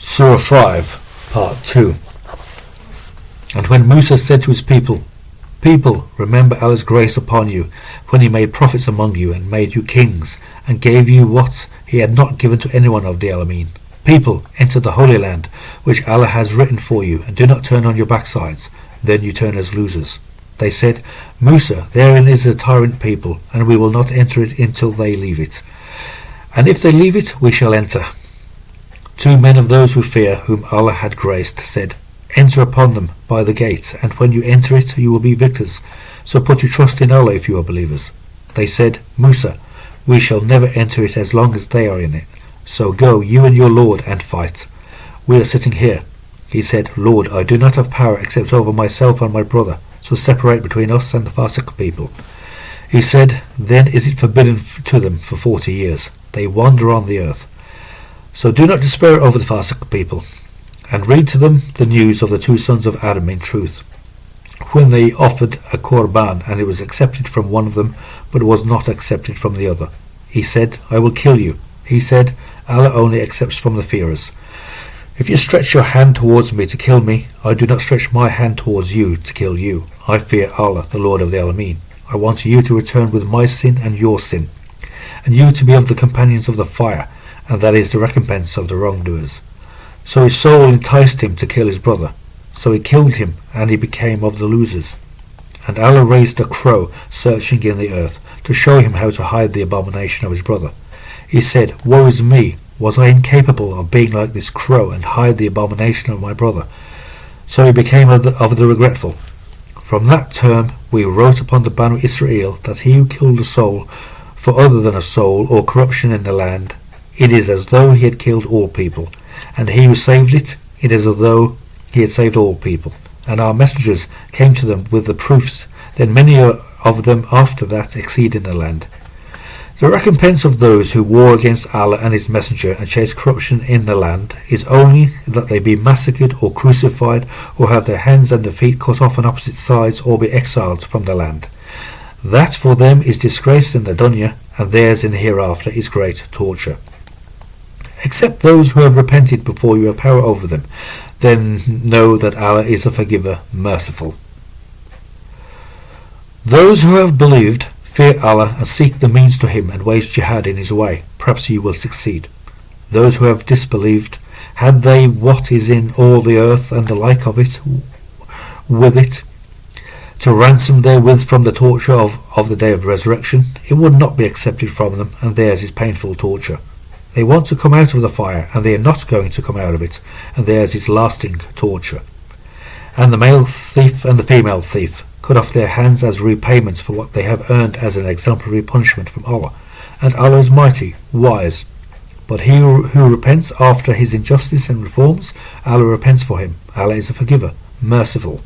Surah 5, Part 2. And when Musa said to his people, People, remember Allah's grace upon you, when he made prophets among you, and made you kings, and gave you what he had not given to anyone of the Alameen. People, enter the Holy Land, which Allah has written for you, and do not turn on your backsides, then you turn as losers. They said, Musa, therein is a tyrant people, and we will not enter it until they leave it. And if they leave it, we shall enter. 2 men of those who fear, whom Allah had graced, said, Enter upon them by the gate, and when you enter it, you will be victors. So put your trust in Allah if you are believers. They said, Musa, we shall never enter it as long as they are in it. So go, you and your Lord, and fight. We are sitting here. He said, Lord, I do not have power except over myself and my brother, so separate between us and the Fasiq people. He said, Then is it forbidden to them for 40 years. They wander on the earth. So do not despair over the Fasiq people, and read to them the news of the 2 sons of Adam in truth. When they offered a korban, and it was accepted from one of them, but it was not accepted from the other. He said, I will kill you. He said, Allah only accepts from the fearers. If you stretch your hand towards me to kill me, I do not stretch my hand towards you to kill you. I fear Allah, the Lord of the Alameen. I want you to return with my sin and your sin, and you to be of the companions of the fire, and that is the recompense of the wrongdoers. So his soul enticed him to kill his brother. So he killed him, and he became of the losers. And Allah raised a crow searching in the earth, to show him how to hide the abomination of his brother. He said, Woe is me! Was I incapable of being like this crow, and hide the abomination of my brother? So he became of the regretful. From that term we wrote upon the Banu Israel that he who killed a soul for other than a soul, or corruption in the land, it is as though he had killed all people, and he who saved it, it is as though he had saved all people. And our messengers came to them with the proofs. Then many of them after that exceed in the land. The recompense of those who war against Allah and his messenger and chase corruption in the land is only that they be massacred or crucified, or have their hands and their feet cut off on opposite sides, or be exiled from the land. That for them is disgrace in the dunya, and theirs in the hereafter is great torture. Except those who have repented before you have power over them, then know that Allah is a forgiver, merciful. Those who have believed, fear Allah and seek the means to him and wage jihad in his way. Perhaps you will succeed. Those who have disbelieved, had they what is in all the earth and the like of it, with it, to ransom therewith from the torture of the day of resurrection, it would not be accepted from them, and theirs is painful torture. They want to come out of the fire, and they are not going to come out of it, and theirs is lasting torture. And the male thief and the female thief cut off their hands as repayment for what they have earned as an exemplary punishment from Allah. And Allah is mighty, wise. But he who repents after his injustice and reforms, Allah repents for him. Allah is a forgiver, merciful.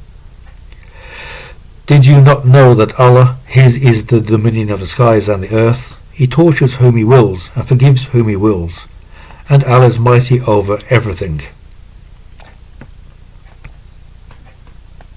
Did you not know that Allah, his is the dominion of the skies and the earth? He tortures whom he wills, and forgives whom he wills. And Allah is mighty over everything.